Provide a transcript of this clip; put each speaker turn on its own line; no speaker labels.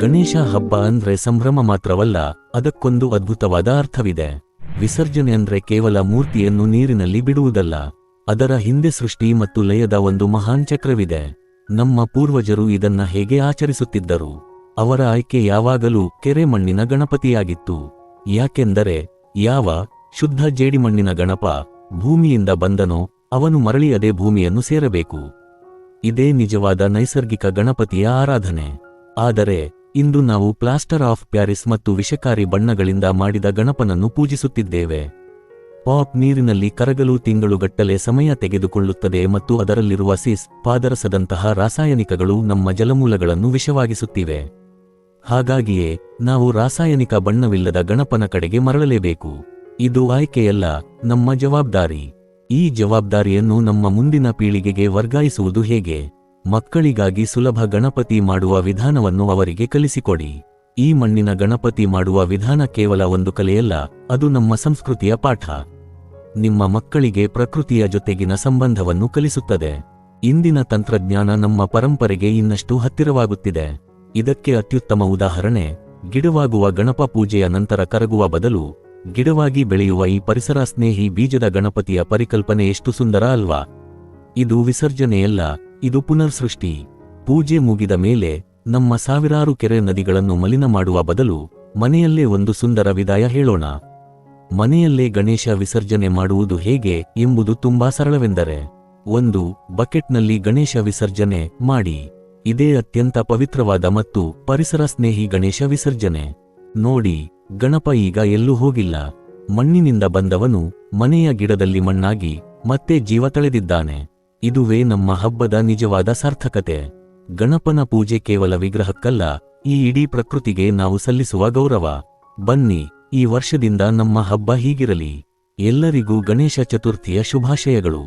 ಗಣೇಶ ಹಬ್ಬ ಅಂದ್ರೆ ಸಂಭ್ರಮ ಮಾತ್ರವಲ್ಲ, ಅದಕ್ಕೊಂದು ಅದ್ಭುತವಾದ ಅರ್ಥವಿದೆ. ವಿಸರ್ಜನೆ ಅಂದ್ರೆ ಕೇವಲ ಮೂರ್ತಿಯನ್ನು ನೀರಿನಲ್ಲಿ ಬಿಡುವುದಲ್ಲ, ಅದರ ಹಿಂದೆ ಸೃಷ್ಟಿ ಮತ್ತು ಲಯದ ಒಂದು ಮಹಾನ್ ಚಕ್ರವಿದೆ. ನಮ್ಮ ಪೂರ್ವಜರು ಇದನ್ನ ಹೇಗೆ ಆಚರಿಸುತ್ತಿದ್ದರು? ಅವರ ಆಯ್ಕೆ ಯಾವಾಗಲೂ ಕೆರೆ ಮಣ್ಣಿನ ಗಣಪತಿಯಾಗಿತ್ತು. ಯಾಕೆಂದರೆ ಯಾವ ಶುದ್ಧ ಜೇಡಿಮಣ್ಣಿನ ಗಣಪ ಭೂಮಿಯಿಂದ ಬಂದನೋ ಅವನು ಮರಳಿ ಅದೇ ಭೂಮಿಯನ್ನು ಸೇರಬೇಕು. ಇದೇ ನಿಜವಾದ ನೈಸರ್ಗಿಕ ಗಣಪತಿಯ ಆರಾಧನೆ. ಆದರೆ ಇಂದು ನಾವು ಪ್ಲಾಸ್ಟರ್ ಆಫ್ ಪ್ಯಾರಿಸ್ ಮತ್ತು ವಿಷಕಾರಿ ಬಣ್ಣಗಳಿಂದ ಮಾಡಿದ ಗಣಪನನ್ನು ಪೂಜಿಸುತ್ತಿದ್ದೇವೆ. ಪಾಪ್ ನೀರಿನಲ್ಲಿ ಕರಗಲು ತಿಂಗಳುಗಟ್ಟಲೆ ಸಮಯ ತೆಗೆದುಕೊಳ್ಳುತ್ತದೆ ಮತ್ತು ಅದರಲ್ಲಿರುವ ಸಿಸ್, ಪಾದರಸದಂತಹ ರಾಸಾಯನಿಕಗಳು ನಮ್ಮ ಜಲಮೂಲಗಳನ್ನು ವಿಷವಾಗಿಸುತ್ತಿವೆ. ಹಾಗಾಗಿಯೇ ನಾವು ರಾಸಾಯನಿಕ ಬಣ್ಣವಿಲ್ಲದ ಗಣಪನ ಕಡೆಗೆ ಮರಳಲೇಬೇಕು. ಇದು ಆಯ್ಕೆಯಲ್ಲ, ನಮ್ಮ ಜವಾಬ್ದಾರಿ. ಈ ಜವಾಬ್ದಾರಿಯನ್ನು ನಮ್ಮ ಮುಂದಿನ ಪೀಳಿಗೆಗೆ ವರ್ಗಾಯಿಸುವುದು ಹೇಗೆ? ಮಕ್ಕಳಿಗಾಗಿ ಸುಲಭ ಗಣಪತಿ ಮಾಡುವ ವಿಧಾನವನ್ನು ಅವರಿಗೆ ಕಲಿಸಿಕೊಡಿ. ಈ ಮಣ್ಣಿನ ಗಣಪತಿ ಮಾಡುವ ವಿಧಾನ ಕೇವಲ ಒಂದು ಕಲೆಯಲ್ಲ, ಅದು ನಮ್ಮ ಸಂಸ್ಕೃತಿಯ ಪಾಠ. ನಿಮ್ಮ ಮಕ್ಕಳಿಗೆ ಪ್ರಕೃತಿಯ ಜೊತೆಗಿನ ಸಂಬಂಧವನ್ನು ಕಲಿಸುತ್ತದೆ. ಇಂದಿನ ತಂತ್ರಜ್ಞಾನ ನಮ್ಮ ಪರಂಪರೆಗೆ ಇನ್ನಷ್ಟು ಹತ್ತಿರವಾಗುತ್ತಿದೆ. ಇದಕ್ಕೆ ಅತ್ಯುತ್ತಮ ಉದಾಹರಣೆ, ಗಿಡವಾಗುವ ಗಣಪ ಪೂಜೆಯ ನಂತರ ಕರಗುವ ಬದಲು ಗಿಡವಾಗಿ ಬೆಳೆಯುವ ಈ ಪರಿಸರ ಸ್ನೇಹಿ ಬೀಜದ ಗಣಪತಿಯ ಪರಿಕಲ್ಪನೆ ಎಷ್ಟು ಸುಂದರ ಅಲ್ವಾ? ಇದು ವಿಸರ್ಜನೆಯಲ್ಲ, ಇದು ಪುನರ್ಸೃಷ್ಟಿ. ಪೂಜೆ ಮುಗಿದ ಮೇಲೆ ನಮ್ಮ ಸಾವಿರಾರು ಕೆರೆ ನದಿಗಳನ್ನು ಮಲಿನ ಮಾಡುವ ಬದಲು ಮನೆಯಲ್ಲೇ ಒಂದು ಸುಂದರ ವಿದಾಯ ಹೇಳೋಣ. ಮನೆಯಲ್ಲೇ ಗಣೇಶ ವಿಸರ್ಜನೆ ಮಾಡುವುದು ಹೇಗೆ ಎಂಬುದು ತುಂಬಾ ಸರಳವೆಂದರೆ, 1 ಬಕೆಟ್ನಲ್ಲಿ ಗಣೇಶ ವಿಸರ್ಜನೆ ಮಾಡಿ. ಇದೇ ಅತ್ಯಂತ ಪವಿತ್ರವಾದ ಮತ್ತು ಪರಿಸರ ಸ್ನೇಹಿ ಗಣೇಶ ವಿಸರ್ಜನೆ. ನೋಡಿ, ಗಣಪ ಈಗ ಎಲ್ಲೂ ಹೋಗಿಲ್ಲ. ಮಣ್ಣಿನಿಂದ ಬಂದವನು ಮನೆಯ ಗಿಡದಲ್ಲಿ ಮಣ್ಣಾಗಿ ಮತ್ತೆ ಜೀವ ತಳೆದಿದ್ದಾನೆ. ಇದುವೇ ನಮ್ಮ ಹಬ್ಬದ ನಿಜವಾದ ಸಾರ್ಥಕತೆ. ಗಣಪನ ಪೂಜೆ ಕೇವಲ ವಿಗ್ರಹಕ್ಕಲ್ಲ, ಈ ಇಡೀ ಪ್ರಕೃತಿಗೆ ನಾವು ಸಲ್ಲಿಸುವ ಗೌರವ. ಬನ್ನಿ, ಈ ವರ್ಷದಿಂದ ನಮ್ಮ ಹಬ್ಬ ಹೀಗಿರಲಿ. ಎಲ್ಲರಿಗೂ ಗಣೇಶ ಚತುರ್ಥಿಯ ಶುಭಾಶಯಗಳು.